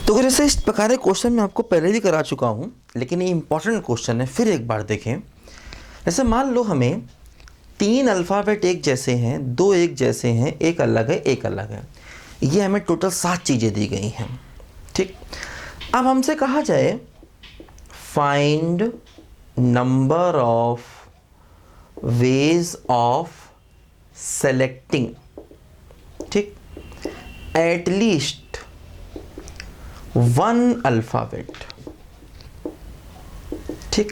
तो जैसे इस प्रकार के क्वेश्चन मैं आपको पहले भी करा चुका हूँ, लेकिन ये इंपॉर्टेंट क्वेश्चन है, फिर एक बार देखें। जैसे मान लो हमें 3 अल्फ़ाबेट एक जैसे हैं, 2 एक जैसे हैं, एक अलग है, एक अलग है। ये हमें टोटल 7 चीज़ें दी गई हैं। ठीक, अब हमसे कहा जाए find number of ways of selecting, ठीक, एट लीस्ट 1 अल्फ़ाबेट। ठीक,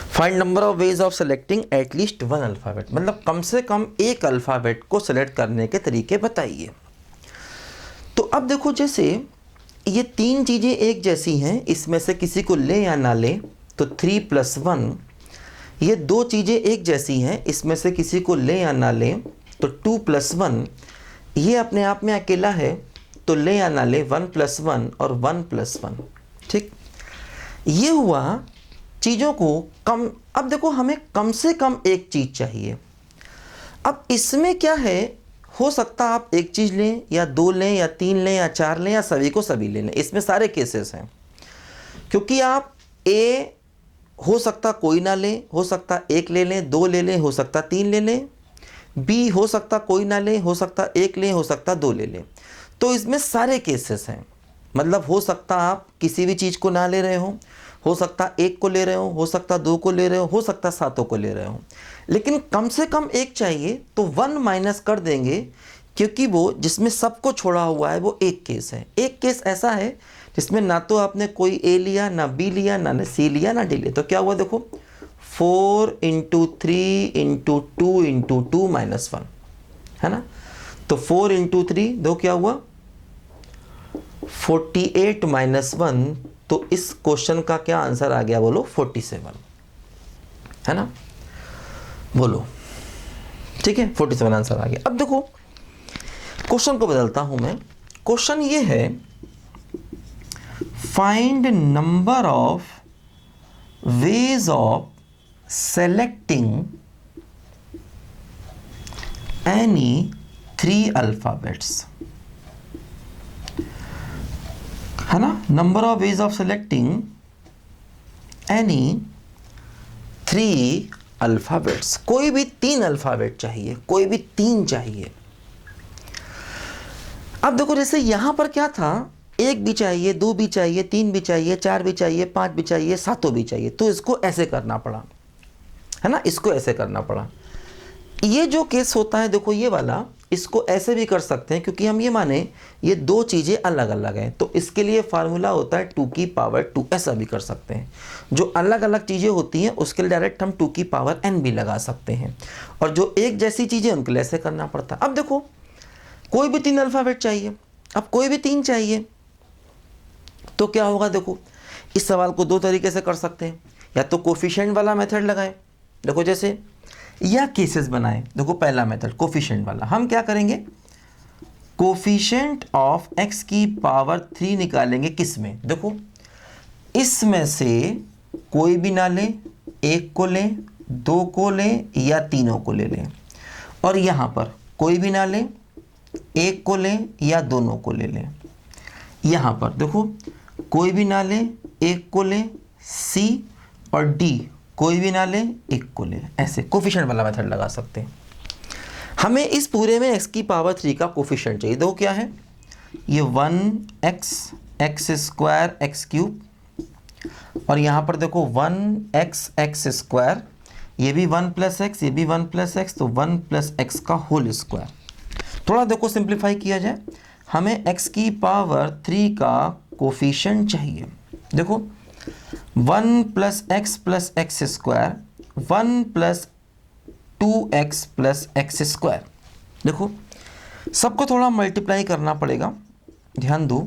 find number of ways of selecting at least 1 alphabet, मतलब कम से कम एक अल्फ़ाबेट को सेलेक्ट करने के तरीके बताइए। तो अब देखो, जैसे ये 3 चीज़ें एक जैसी हैं, इसमें से किसी को ले या ना ले तो 3 + 1। ये 2 चीज़ें एक जैसी हैं, इसमें से किसी को ले या ना ले तो 2 + 1। ये अपने आप में अकेला है तो ले या ना ले 1 + 1 और 1 + 1। ठीक, ये हुआ चीज़ों को कम। अब देखो, हमें कम से कम एक चीज़ चाहिए। अब इसमें क्या है, हो सकता आप एक चीज़ लें या 2 लें या 3 लें या 4 लें या सभी को सभी ले लें, इसमें सारे केसेस हैं। क्योंकि आप ए हो सकता कोई ना ले, हो सकता 1 ले लें, 2 ले लें, हो सकता 3 ले लें। बी हो सकता कोई ना ले, हो सकता 1 लें, हो सकता 2 ले लें। तो इसमें सारे केसेस हैं, मतलब हो सकता आप किसी भी चीज़ को ना ले रहे हो सकता 1 को ले रहे हो सकता 2 को ले रहे हो सकता 7 को ले रहे हो, लेकिन कम से कम एक चाहिए तो 1 माइनस कर देंगे, क्योंकि वो जिसमें सबको छोड़ा हुआ है वो एक केस है। एक केस ऐसा है जिसमें ना तो आपने कोई ए लिया, ना बी लिया, ना सी लिया, ना डी लिया। तो क्या हुआ देखो, 4 × 3 × 2 × 2 - 1 है ना। तो 4 × 3 दो क्या हुआ 48 - 1। तो इस क्वेश्चन का क्या आंसर आ गया बोलो, 47 है ना, बोलो। ठीक है, 47 आंसर आ गया। अब देखो, क्वेश्चन को बदलता हूं मैं। क्वेश्चन ये है, find number of ways of selecting any 3 alphabets, है ना। Number of ways of selecting any 3 alphabets, कोई भी 3 अल्फाबेट चाहिए, कोई भी 3 चाहिए। अब देखो, जैसे यहां पर क्या था, 1 भी चाहिए, 2 भी चाहिए, 3 भी चाहिए, 4 भी चाहिए, 5 भी चाहिए, 7 भी चाहिए। तो इसको ऐसे करना पड़ा, है ना, इसको ऐसे करना पड़ा। ये जो केस होता है देखो, ये वाला, इसको ऐसे भी कर सकते हैं, क्योंकि हम ये माने ये 2 चीज़ें अलग अलग हैं, तो इसके लिए फार्मूला होता है 2⁻²। ऐसा भी कर सकते हैं। जो अलग अलग चीज़ें होती हैं उसके लिए डायरेक्ट हम 2⁻n भी लगा सकते हैं, और जो एक जैसी चीज़ें उनके लिए ऐसे करना पड़ता है। अब देखो, कोई भी 3 अल्फ़ाबेट चाहिए। अब कोई भी 3 चाहिए तो क्या होगा, देखो इस सवाल को 2 तरीके से कर सकते हैं। या तो कोफिशिएंट वाला मेथड लगाएं, देखो जैसे, या केसेस बनाएं। देखो पहला मेथड कोफिशिएंट वाला, हम क्या करेंगे, कोफिशिएंट ऑफ x⁻³ निकालेंगे। किस में, देखो इसमें से कोई भी ना लें, 1 को लें, 2 को लें या तीनों को ले लें। और यहाँ पर कोई भी ना लें, 1 को लें या दोनों को ले लें। यहाँ पर देखो कोई भी ना लें, 1 को लें, सी और डी कोई भी ना लें, 1 को लें। ऐसे कोफिशिएंट वाला मेथड लगा सकते हैं। हमें इस पूरे में x⁻³ का कोफिशिएंट चाहिए। देखो क्या है, ये 1x x² x³ और यहाँ पर देखो 1x x², ये भी 1 + x, ये भी 1 + x, तो 1 + x का होल स्क्वायर। थोड़ा देखो सिंप्लीफाई किया जाए, हमें x⁻³ का कोफिशिएंट चाहिए। देखो 1 + x + x², 1 + 2x + x²। देखो सबको थोड़ा मल्टीप्लाई करना पड़ेगा, ध्यान दो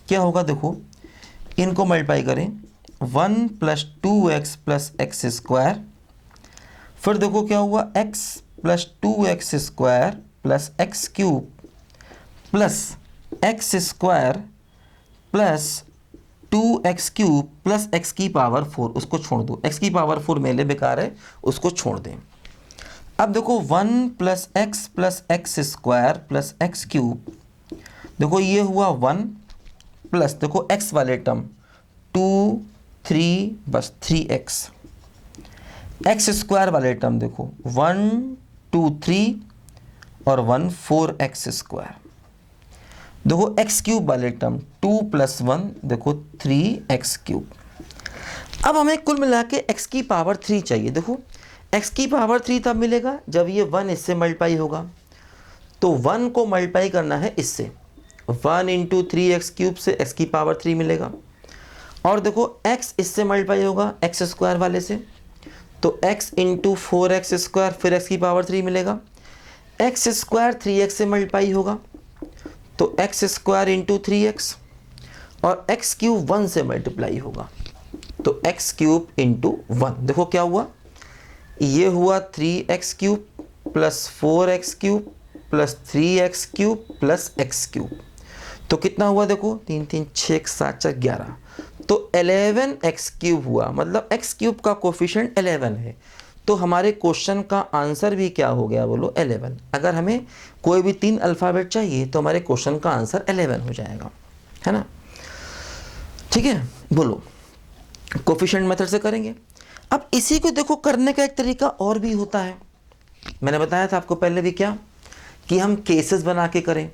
क्या होगा। देखो इनको मल्टीप्लाई करें, 1 + 2x + x², फिर देखो क्या हुआ, x + 2x² + x³ + x² + 2x³ + x⁻⁴। उसको छोड़ दो, x⁻⁴ मेले बेकार है, उसको छोड़ दें। अब देखो 1 + x + x² + x³, देखो ये हुआ 1 प्लस देखो x वाले टर्म 2 3 बस 3x, एक्स स्क्वायर वाले टर्म देखो 1 2 3 और 1 4x स्क्वायर। देखो एक्स क्यूब वाले टर्म 2 + 1 देखो 3x क्यूब। अब हमें कुल मिला के x की पावर 3 चाहिए। देखो x की पावर 3 तब मिलेगा जब ये 1 इससे मल्टीप्लाई होगा, तो 1 को मल्टीप्लाई करना है इससे, 1 × 3x क्यूब से x की पावर 3 मिलेगा। और देखो x इससे मल्टीप्लाई होगा एक्स स्क्वायर वाले से, तो x × 4x स्क्वायर फिर x की पावर 3 मिलेगा। एक्स स्क्वायर 3x से मल्टीप्लाई होगा तो एक्स स्क्वायर × 3x, और x क्यूब 1 से मल्टीप्लाई होगा तो x क्यूब × 1। देखो क्या हुआ, ये हुआ 3x cube plus 4x cube plus 3x cube plus x cube. तो कितना हुआ देखो 3 3 6 7 4 11, तो 11x क्यूब हुआ। मतलब x क्यूब का कोफिशिएंट 11 है, तो हमारे क्वेश्चन का आंसर भी क्या हो गया बोलो 11। अगर हमें कोई भी 3 अल्फ़ाबेट चाहिए तो हमारे क्वेश्चन का आंसर 11 हो जाएगा, है ना। ठीक है, बोलो कोफिशिएंट मेथड से करेंगे। अब इसी को देखो करने का एक तरीका और भी होता है, मैंने बताया था आपको पहले भी क्या, कि हम केसेस बना के करें।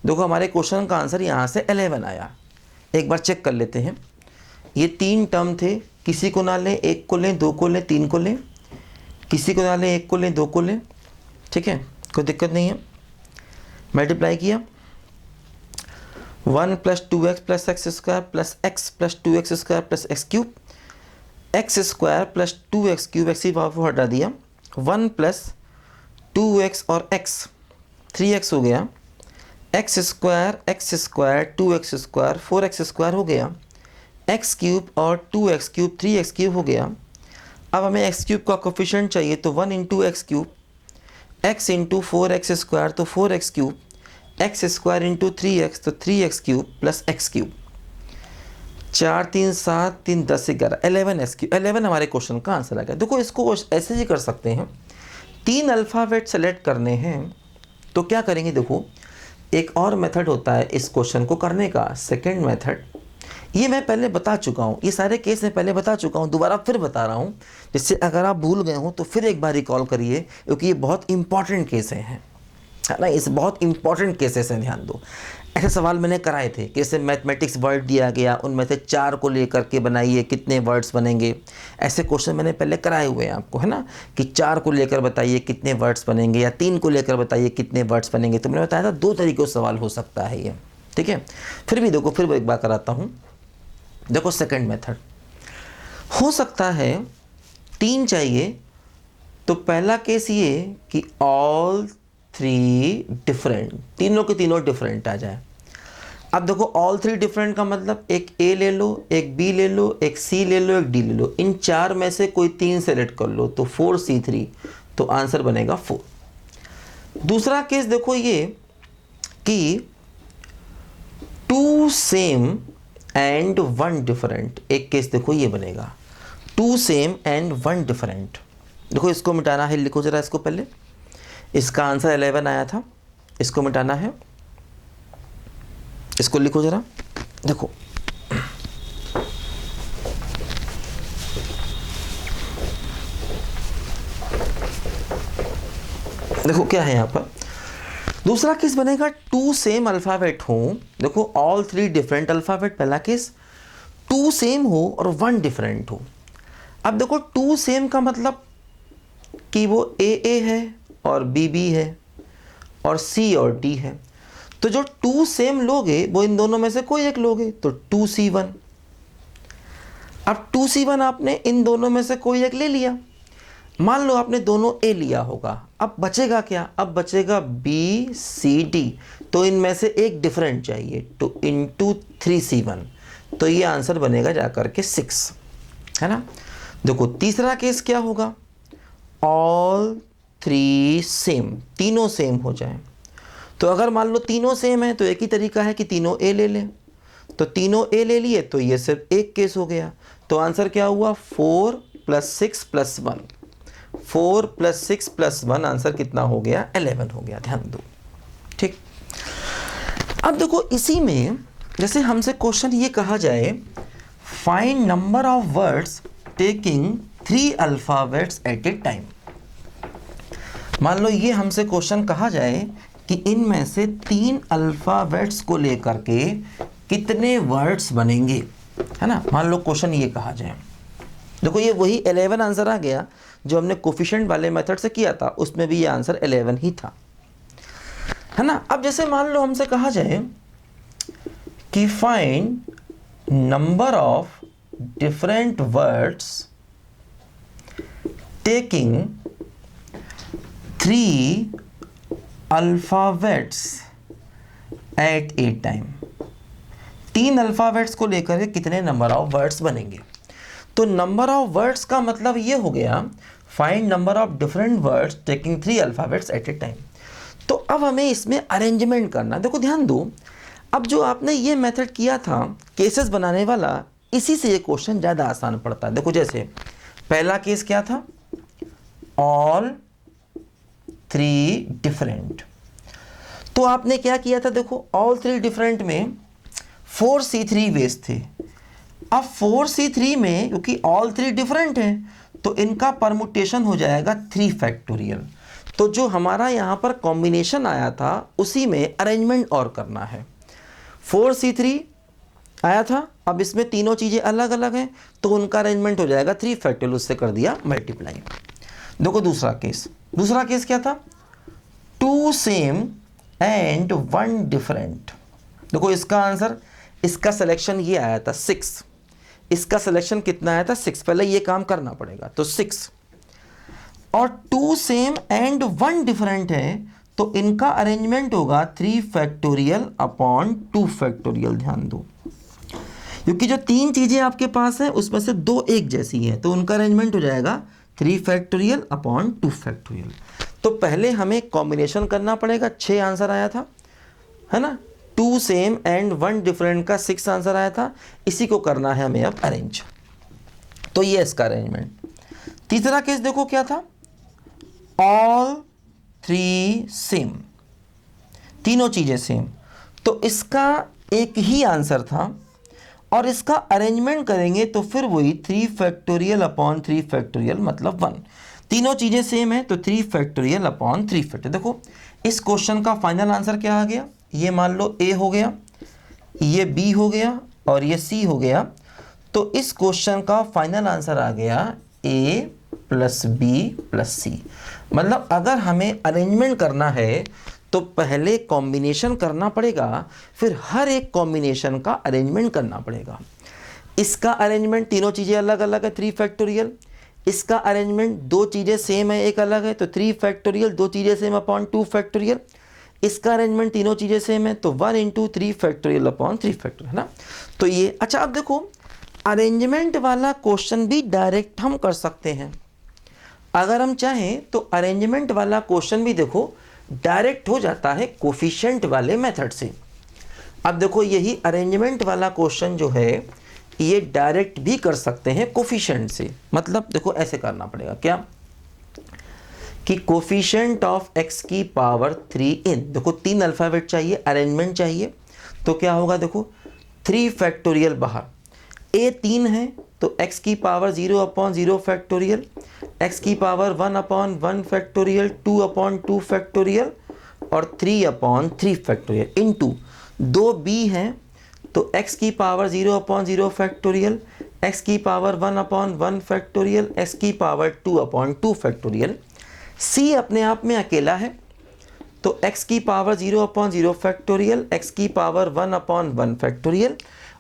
देखो हमारे क्वेश्चन का आंसर यहाँ से 11 आया। एक बार चेक कर लेते हैं, ये 3 टर्म थे, किसी को ना लें, 1 को लें, 2 को लें, 3 को लें, किसी को ना लें, 1 को लें, 2 को लें, ठीक है, कोई दिक्कत नहीं है। मल्टीप्लाई किया 1 + 2x + x square plus x + 2x square plus x cube, x square plus 2x cube, x की पावर हटा दिया, 1 + 2x और x 3x हो गया, x square 2x square 4x square हो गया, x क्यूब और 2x क्यूब 3x क्यूब हो गया। अब हमें x क्यूब का कोफिशिएंट चाहिए, तो 1 × x cube, x × 4x square तो 4x cube, x square × 3x तो 3x cube plus x cube. 4 3 7 3 10 11 11x cube, 11 हमारे क्वेश्चन का आंसर आ गया। देखो इसको ऐसे ही कर सकते हैं, 3 अल्फ़ाबेट सेलेक्ट करने हैं तो क्या करेंगे, देखो एक और मेथड होता है इस क्वेश्चन को करने का, सेकंड मेथड। ये मैं पहले बता चुका हूँ, ये सारे केस मैं पहले बता चुका हूँ, दोबारा फिर बता रहा हूँ, जिससे अगर आप भूल गए हो तो फिर एक बार रिकॉल करिए, क्योंकि ये बहुत इंपॉर्टेंट केस हैं, है ना। इस बहुत इंपॉर्टेंट केसेस हैं, ध्यान दो। ऐसे सवाल मैंने कराए थे, जैसे मैथमेटिक्स वर्ड दिया गया, उनमें से 4 को लेकर के बनाइए कितने वर्ड्स बनेंगे। ऐसे क्वेश्चन मैंने पहले कराए हुए हैं आपको, है ना, कि 4 को लेकर बताइए कितने वर्ड्स बनेंगे, या 3 को लेकर बताइए कितने वर्ड्स बनेंगे। तो मैंने बताया था 2 तरीक़ों से सवाल हो सकता है ये, ठीक है। फिर भी देखो, फिर एक बार कराता हूँ। देखो सेकंड मेथड हो सकता है 3 चाहिए, तो पहला केस ये कि ऑल 3 डिफरेंट, तीनों के तीनों डिफरेंट आ जाए। अब देखो ऑल 3 डिफरेंट का मतलब एक ए ले लो, एक बी ले लो, एक सी ले लो, एक डी ले लो, इन 4 में से कोई 3 सेलेक्ट कर लो, तो 4C3, तो आंसर बनेगा 4। दूसरा केस देखो ये कि 2 सेम एंड 1 डिफरेंट, एक केस देखो ये बनेगा 2 सेम एंड 1 डिफरेंट। देखो इसको मिटाना है, लिखो जरा इसको पहले, इसका आंसर 11 आया था, इसको मिटाना है, इसको लिखो जरा। देखो देखो क्या है यहाँ पर, दूसरा केस बनेगा 2 सेम अल्फ़ाबेट हो। देखो ऑल 3 डिफरेंट अल्फ़ाबेट पहला केस, 2 सेम हो और 1 डिफरेंट हो। अब देखो 2 सेम का मतलब कि वो ए है और बी है और सी और डी है, तो जो 2 सेम लोगे वो इन दोनों में से कोई एक लोगे, तो 2C1। अब 2C1 आपने इन दोनों में से कोई एक ले लिया, मान लो आपने दोनों ए लिया होगा, अब बचेगा क्या, अब बचेगा BCD, तो इनमें से एक डिफरेंट चाहिए, तो × 3C1, तो ये आंसर बनेगा जाकर के 6, है ना। देखो तीसरा केस क्या होगा, ऑल 3 सेम, तीनों सेम हो जाए। तो अगर मान लो तीनों सेम है तो एक ही तरीका है कि तीनों ए ले लें, तो तीनों ए ले लिए तो ये सिर्फ एक केस हो गया, तो आंसर क्या हुआ 4 + 6 + 1, 4 + 6 + 1, आंसर कितना हो गया 11 हो गया, ध्यान दो, ठीक। अब देखो इसी में जैसे हमसे क्वेश्चन ये कहा जाए find number of words taking 3 alphabets at a time. मान लो ये हमसे क्वेश्चन कहा जाए कि इनमें से 3 अल्फ़ाबेट्स को लेकर के कितने वर्ड्स बनेंगे, है ना। मान लो क्वेश्चन ये कहा जाए, देखो ये वही 11 आंसर आ गया जो हमने कोफिशिएंट वाले मेथड से किया था, उसमें भी ये आंसर 11 ही था, है ना। अब जैसे मान लो हमसे कहा जाए कि find number of different words taking 3 alphabets at a time. 3 alphabets को लेकर के कितने नंबर ऑफ वर्ड्स बनेंगे। तो नंबर ऑफ वर्ड्स का मतलब ये हो गया find number of different words taking 3 alphabets at a time. तो अब हमें इसमें अरेंजमेंट करना। देखो ध्यान दो, अब जो आपने ये मेथड किया था केसेस बनाने वाला, इसी से ये क्वेश्चन ज़्यादा आसान पड़ता है। देखो जैसे पहला केस क्या था, ऑल 3 डिफरेंट। तो आपने क्या किया था, देखो ऑल 3 डिफरेंट में 4C3 वेज थे। अब 4C3 में क्योंकि ऑल 3 डिफरेंट हैं तो इनका परमुटेशन हो जाएगा 3 फैक्टोरियल। तो जो हमारा यहाँ पर कॉम्बिनेशन आया था उसी में अरेंजमेंट और करना है। 4C3 आया था, अब इसमें तीनों चीज़ें अलग अलग हैं तो उनका अरेंजमेंट हो जाएगा 3 फैक्टोरियल, उससे कर दिया मल्टीप्लाई। देखो दूसरा केस क्या था, 2 सेम एंड 1 डिफरेंट। देखो इसका आंसर, इसका सिलेक्शन ये आया था 6, इसका सिलेक्शन कितना आया था 6। पहले ये काम करना पड़ेगा, तो 6 और 2 सेम एंड 1 डिफरेंट है तो इनका अरेंजमेंट होगा 3 फैक्टोरियल अपॉन 2 फैक्टोरियल। ध्यान दो, क्योंकि जो 3 चीज़ें आपके पास हैं उसमें से 2 एक जैसी हैं तो उनका अरेंजमेंट हो जाएगा 3 फैक्टोरियल अपॉन 2 फैक्टोरियल। तो पहले हमें कॉम्बिनेशन करना पड़ेगा, 6 आंसर आया था, है ना। 2 सेम एंड 1 डिफरेंट का 6 आंसर आया था, इसी को करना है हमें अब अरेंज। तो ये इसका अरेंजमेंट। तीसरा केस देखो क्या था, ऑल 3 सेम, तीनों चीज़ें सेम, तो इसका एक ही आंसर था और इसका अरेंजमेंट करेंगे तो फिर वही 3 फैक्टोरियल अपॉन 3 फैक्टोरियल मतलब 1। तीनों चीज़ें सेम है तो 3 फैक्टोरियल अपॉन 3 फैक्टोरियल। देखो इस क्वेश्चन का फाइनल आंसर क्या आ गया, ये मान लो A हो गया, ये B हो गया और ये C हो गया। तो इस क्वेश्चन का फाइनल आंसर आ गया A plus B plus C। मतलब अगर हमें अरेंजमेंट करना है तो पहले कॉम्बिनेशन करना पड़ेगा, फिर हर एक कॉम्बिनेशन का अरेंजमेंट करना पड़ेगा। इसका अरेंजमेंट तीनों चीज़ें अलग अलग है 3 फैक्टोरियल, इसका अरेंजमेंट 2 चीज़ें सेम है एक अलग है तो 3 फैक्टोरियल, 2 चीज़ें सेम अपॉन 2 फैक्टोरियल। इसका अरेंजमेंट तीनों चीज़ें सेम है तो 1 इंटू 3 फैक्टोरियल अपॉन 3 फैक्टोरियल, है ना। तो ये अच्छा, अब देखो अरेंजमेंट वाला क्वेश्चन भी डायरेक्ट हम कर सकते हैं अगर हम चाहें तो। अरेंजमेंट वाला क्वेश्चन भी देखो डायरेक्ट हो जाता है कोफिशिएंट वाले मेथड से। अब देखो यही अरेंजमेंट वाला क्वेश्चन जो है ये डायरेक्ट भी कर सकते हैं कोफिशिएंट से। मतलब देखो ऐसे करना पड़ेगा क्या कि कोफिशिएंट ऑफ x की पावर 3 इन, देखो 3 अल्फ़ाबेट चाहिए, अरेंजमेंट चाहिए, तो क्या होगा देखो 3 फैक्टोरियल बाहर, a 3 है तो x की पावर 0 अपॉन 0 फैक्टोरियल, x की power 1 upon 1 factorial, 2 upon 2 factorial और 3 अपॉन 3 फैक्टोरियल इनटू 2 b हैं तो x की पावर 0 अपॉन 0 फैक्टोरियल, x की पावर 1 अपॉन 1 फैक्टोरियल, x की पावर 2 अपॉन 2 फैक्टोरियल। c अपने आप में अकेला है तो x की पावर 0 अपॉन 0 फैक्टोरियल, x की पावर 1 अपॉन 1 फैक्टोरियल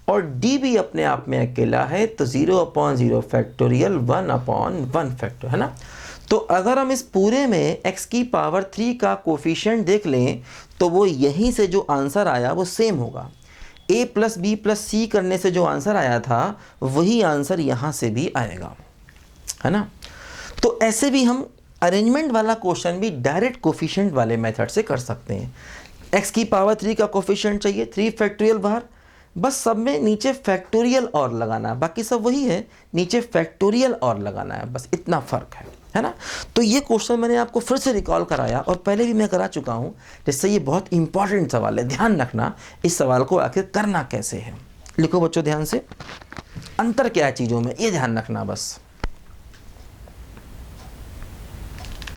और d भी अपने आप में अकेला है तो 0 अपॉन 0 फैक्टोरियल 1 अपॉन 1 फैक्टोरियल, है ना। तो अगर हम इस पूरे में x की पावर 3 का कोफिशिएंट देख लें तो वो यहीं से जो आंसर आया वो सेम होगा। a प्लस बी प्लस सी करने से जो आंसर आया था वही आंसर यहाँ से भी आएगा, है ना। तो ऐसे भी हम अरेंजमेंट वाला क्वेश्चन भी डायरेक्ट कोफिशिएंट वाले मेथड से कर सकते हैं। x की पावर 3 का कोफिशिएंट चाहिए, 3 फैक्टोरियल बाहर, बस सब में नीचे फैक्टोरियल और लगाना है, बाकी सब वही है, नीचे फैक्टोरियल और लगाना है, बस इतना फ़र्क है ना। तो ये क्वेश्चन मैंने आपको फिर से रिकॉल कराया और पहले भी मैं करा चुका हूँ, जिससे ये बहुत इंपॉर्टेंट सवाल है, ध्यान रखना इस सवाल को आखिर करना कैसे है। लिखो बच्चों ध्यान से, अंतर क्या है चीज़ों में ये ध्यान रखना बस।